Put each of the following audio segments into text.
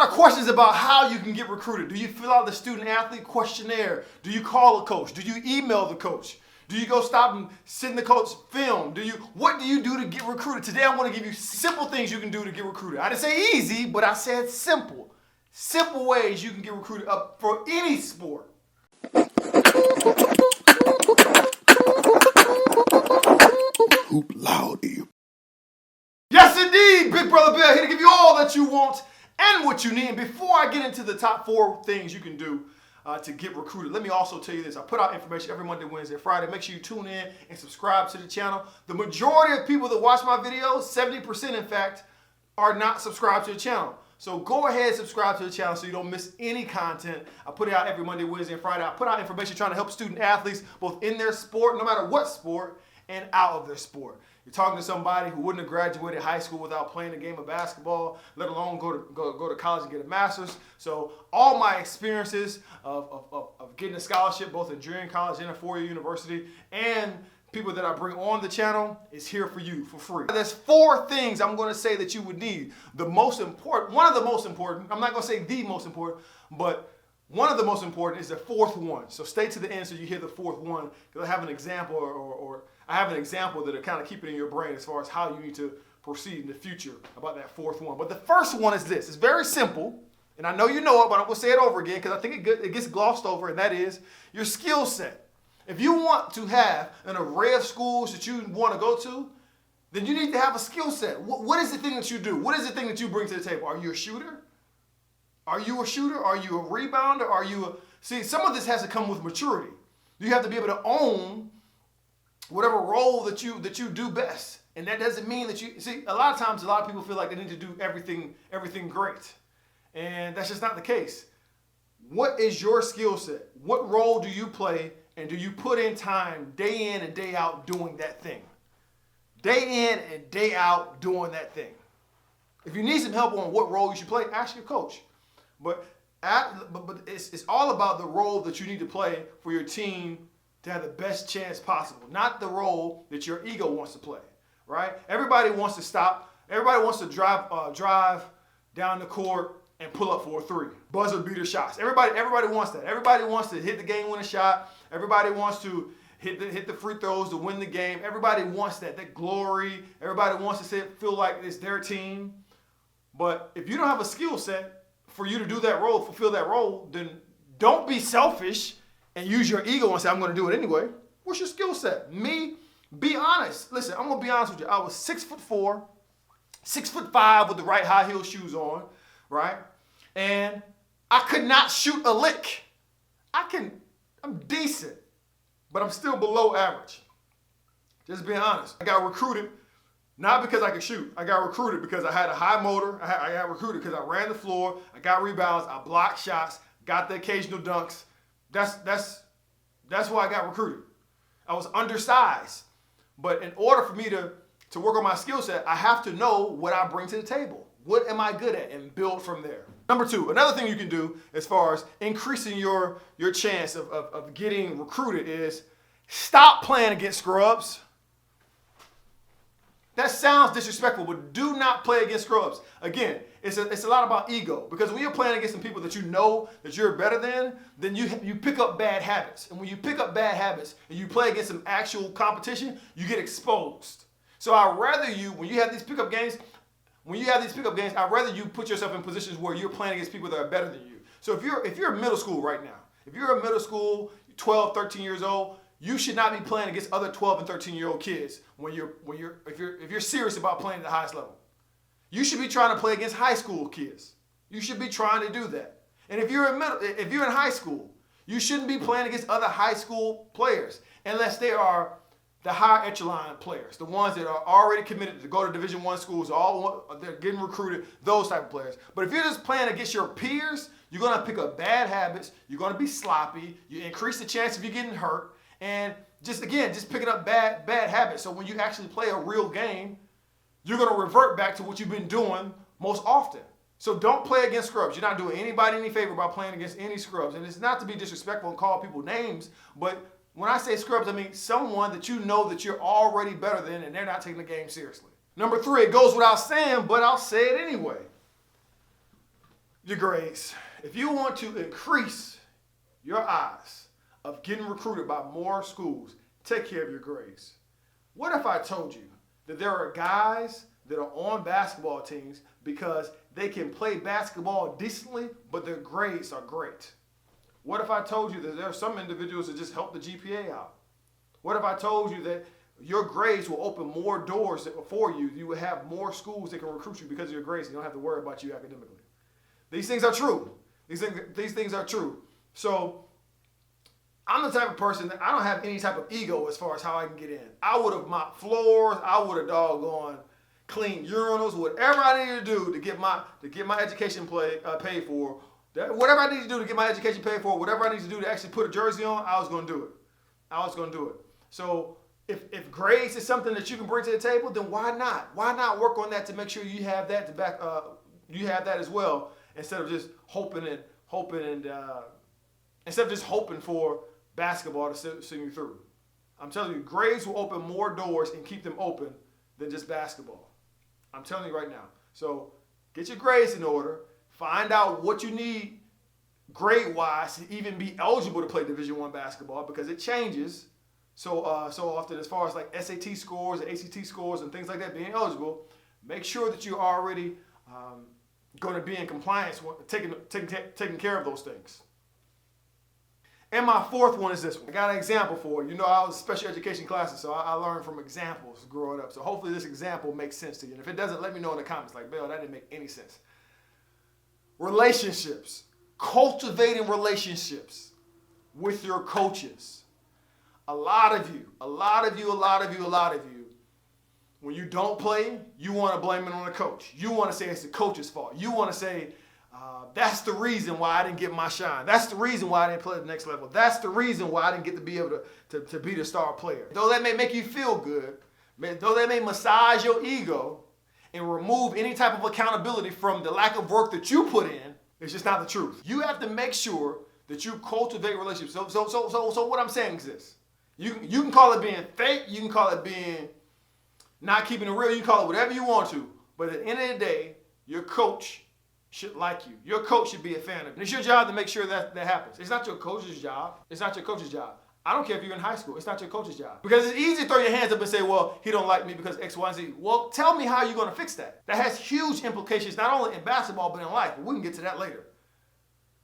lot of questions about how you can get recruited. Do you fill out the student athlete questionnaire? Do you call a coach? Do you email the coach? Do you go stop and send the coach film? What do you do to get recruited? Today I'm going to give you simple things you can do to get recruited. I didn't say easy, but I said simple. Simple ways you can get recruited up for any sport. Hoop loud. Yes, indeed, Big Brother Bear here to give you all that you want and what you need. And before I get into the top 4 things you can do to get recruited, let me also tell you this. I put out information every Monday, Wednesday, Friday. Make sure you tune in and subscribe to the channel. The majority of people that watch my videos, 70% in fact, are not subscribed to the channel. So go ahead and subscribe to the channel so you don't miss any content. I put it out every Monday, Wednesday, and Friday. I put out information trying to help student athletes both in their sport, no matter what sport, and out of their sport. You're talking to somebody who wouldn't have graduated high school without playing a game of basketball, let alone go to college and get a master's. So all my experiences of getting a scholarship both in junior college and a 4-year university and people that I bring on the channel is here for you for free. There's 4 things I'm going to say that you would need. The most important, one of the most important, I'm not going to say the most important, but one of the most important is the 4th one. So stay to the end so you hear the 4th one, because I have an example or I have an example that'll kind of keep it in your brain as far as how you need to proceed in the future about that 4th one. But the first one is this. It's very simple, and I know you know it, but I'm going to say it over again because I think it gets glossed over, and that is your skill set. If you want to have an array of schools that you want to go to, then you need to have a skill set. What is the thing that you do? What is the thing that you bring to the table? Are you a shooter? Are you a shooter? Are you a rebounder? See, some of this has to come with maturity. You have to be able to own whatever role that you do best. And that doesn't mean that a lot of times a lot of people feel like they need to do everything great. And that's just not the case. What is your skill set? What role do you play? And do you put in time day in and day out doing that thing? Day in and day out doing that thing. If you need some help on what role you should play, ask your coach. But it's all about the role that you need to play for your team to have the best chance possible, not the role that your ego wants to play, right? Everybody wants to stop. Everybody wants to drive down the court and pull up for a 3. Buzzer beater shots. Everybody wants that. Everybody wants to hit the game-winning shot. Everybody wants to hit the free throws to win the game. Everybody wants that glory. Everybody wants to feel like it's their team. But if you don't have a skill set for you to do that role, fulfill that role, then don't be selfish and use your ego and say, I'm going to do it anyway. What's your skill set? Me, be honest. Listen, I'm going to be honest with you. I was 6'4", 6'5" with the right high heel shoes on, right? And I could not shoot a lick. I'm decent, but I'm still below average. Just being honest. I got recruited not because I could shoot. I got recruited because I had a high motor. I got recruited because I ran the floor. I got rebounds. I blocked shots. Got the occasional dunks. That's why I got recruited. I was undersized. But in order for me to work on my skill set, I have to know what I bring to the table. What am I good at? And build from there. Number 2, another thing you can do as far as increasing your chance of getting recruited is stop playing against scrubs. That sounds disrespectful, but do not play against scrubs. Again, it's a lot about ego, because when you're playing against some people that you know that you're better than, then you pick up bad habits. And when you pick up bad habits and you play against some actual competition, you get exposed. So I'd rather when you have these pickup games, I'd rather you put yourself in positions where you're playing against people that are better than you. So if you're in middle school right now, if you're in middle school, 12, 13 years old, you should not be playing against other 12 and 13-year-old kids if you're serious about playing at the highest level. You should be trying to play against high school kids. You should be trying to do that. And if you're in high school, you shouldn't be playing against other high school players unless they are the higher echelon players, the ones that are already committed to go to Division I schools, they're getting recruited, those type of players. But if you're just playing against your peers, you're going to pick up bad habits, you're going to be sloppy, you increase the chance of you getting hurt, and just picking up bad habits. So when you actually play a real game, you're going to revert back to what you've been doing most often. So don't play against scrubs. You're not doing anybody any favor by playing against any scrubs. And it's not to be disrespectful and call people names, but when I say scrubs, I mean someone that you know that you're already better than and they're not taking the game seriously. Number 3, it goes without saying, but I'll say it anyway. your grades, if you want to increase your odds of getting recruited by more schools, take care of your grades. What if I told you that there are guys that are on basketball teams because they can play basketball decently, but their grades are great? What if I told you that there are some individuals that just help the GPA out? What if I told you that your grades will open more doors for you? You will have more schools that can recruit you because of your grades. You don't have to worry about you academically. These things are true. These things are true. So I'm the type of person that I don't have any type of ego as far as how I can get in. I would have mopped floors. I would have doggone cleaned urinals, whatever I needed to do to get my education paid for. Whatever I need to do to get my education paid for, whatever I need to do to actually put a jersey on, I was going to do it. So if grades is something that you can bring to the table, then why not? Why not work on that to make sure you have that to back? You have that as well, instead of just hoping for basketball to see you through. I'm telling you, grades will open more doors and keep them open than just basketball. I'm telling you right now. So get your grades in order. Find out what you need grade-wise to even be eligible to play Division I basketball, because it changes so often as far as like SAT scores, ACT scores, and things like that being eligible. Make sure that you're already going to be in compliance, taking care of those things. And my fourth one is this one. I got an example for you. You know, I was special education classes, so I learned from examples growing up. So hopefully this example makes sense to you. And if it doesn't, let me know in the comments. Like, Bill, that didn't make any sense. Relationships. Cultivating relationships with your coaches. A lot of you, when you don't play, you want to blame it on the coach. You want to say it's the coach's fault. You want to say, that's the reason why I didn't get my shine. That's the reason why I didn't play at the next level. That's the reason why I didn't get to be able to be the star player. Though that may make you feel good, though that may massage your ego and remove any type of accountability from the lack of work that you put in, it's just not the truth. You have to make sure that you cultivate relationships. So what I'm saying is this. You can call it being fake. You can call it being not keeping it real. You can call it whatever you want to. But at the end of the day, your coach should like you. Your coach should be a fan of you. And it's your job to make sure that happens. It's not your coach's job. It's not your coach's job. I don't care if you're in high school. It's not your coach's job. Because it's easy to throw your hands up and say, well, he don't like me because X, Y, and Z. Well, tell me how you're going to fix that. That has huge implications, not only in basketball, but in life. But we can get to that later.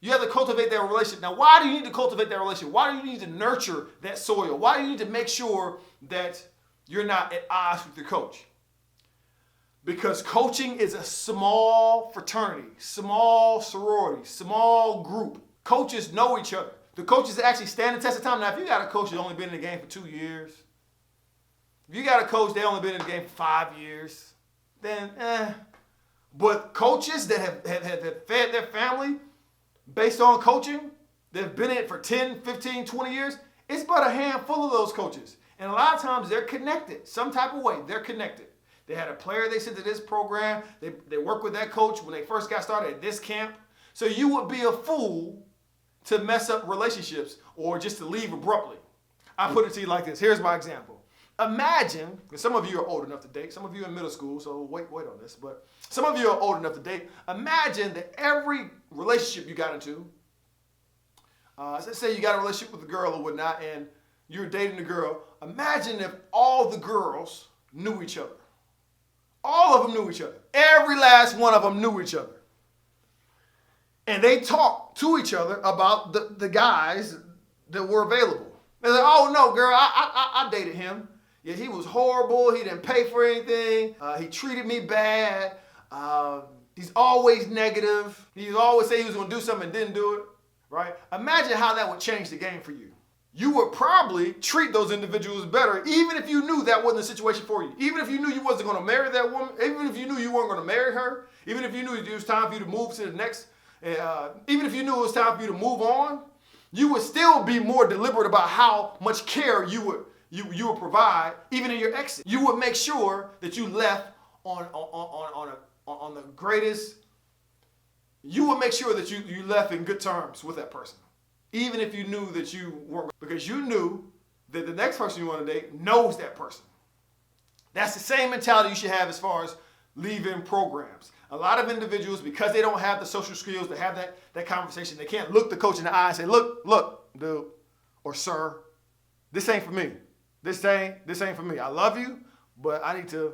You have to cultivate that relationship. Now, why do you need to cultivate that relationship? Why do you need to nurture that soil? Why do you need to make sure that you're not at odds with your coach? Because coaching is a small fraternity, small sorority, small group. Coaches know each other. The coaches actually stand the test of time. Now, if you got a coach that's only been in the game for 2 years, if you got a coach that's only been in the game for 5 years, then But coaches that have fed their family based on coaching, they've been in it for 10, 15, 20 years, it's but a handful of those coaches. And a lot of times they're connected, some type of way, they're connected. They had a player they sent to this program. They worked with that coach when they first got started at this camp. So you would be a fool to mess up relationships or just to leave abruptly. I put it to you like this. Here's my example. Imagine, and some of you are old enough to date. Some of you are in middle school, so wait on this. But some of you are old enough to date. Imagine that every relationship you got into, let's say you got a relationship with a girl or whatnot, and you're dating the girl. Imagine if all the girls knew each other. All of them knew each other. Every last one of them knew each other. And they talked to each other about the guys that were available. They're like, oh no, girl, I dated him. Yeah, he was horrible. He didn't pay for anything. He treated me bad. He's always negative. He always say he was going to do something and didn't do it. Right? Imagine how that would change the game for you. You would probably treat those individuals better, even if you knew that wasn't the situation for you. Even if you knew you wasn't going to marry that woman, even if you knew you weren't going to marry her, even if you knew it was time for you to move to the next, even if you knew it was time for you to move on, you would still be more deliberate about how much care you would provide, even in your exit. You would make sure that you left on the greatest. You would make sure that you left in good terms with that person. Even if you knew that you weren't, because you knew that the next person you want to date knows that person. That's the same mentality you should have as far as leaving programs. A lot of individuals, because they don't have the social skills to have that conversation, they can't look the coach in the eye and say, look, dude, or sir, this ain't for me. This ain't for me. I love you, but I need to,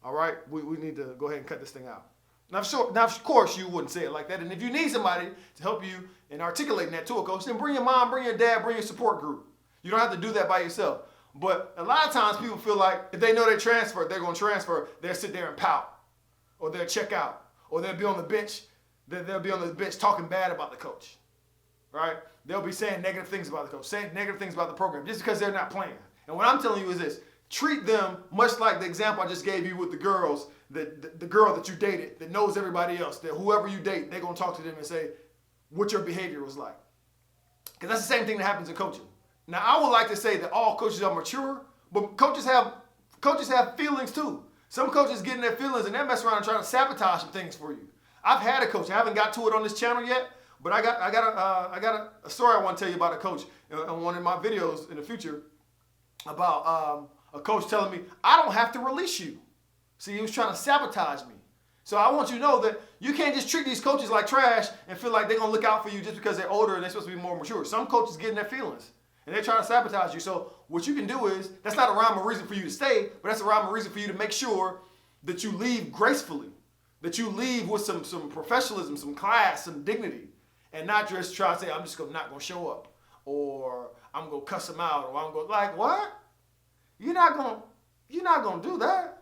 all right, we need to go ahead and cut this thing out. Now, of course, you wouldn't say it like that. And if you need somebody to help you in articulating that to a coach, then bring your mom, bring your dad, bring your support group. You don't have to do that by yourself. But a lot of times people feel like if they know they transfer, they're going to transfer, they'll sit there and pout, or they'll check out, or they'll be on the bench. They'll be on the bench talking bad about the coach, right? They'll be saying negative things about the coach, saying negative things about the program just because they're not playing. And what I'm telling you is this. Treat them much like the example I just gave you with the girls, the girl that you dated that knows everybody else, that whoever you date, they're going to talk to them and say what your behavior was like. Because that's the same thing that happens in coaching. Now, I would like to say that all coaches are mature, but coaches have feelings too. Some coaches get in their feelings and they mess around and try to sabotage some things for you. I've had a coach. I haven't got to it on this channel yet, but I got a story I want to tell you about a coach in one of my videos in the future about a coach telling me, I don't have to release you. See, he was trying to sabotage me. So I want you to know that you can't just treat these coaches like trash and feel like they're going to look out for you just because they're older and they're supposed to be more mature. Some coaches get in their feelings and they're trying to sabotage you. So what you can do is, that's not a rhyme or reason for you to stay, but that's a rhyme or reason for you to make sure that you leave gracefully, that you leave with some professionalism, some class, some dignity, and not just try to say, I'm just not going to show up, or I'm going to cuss them out, or I'm going to, like, what? You're not going to do that.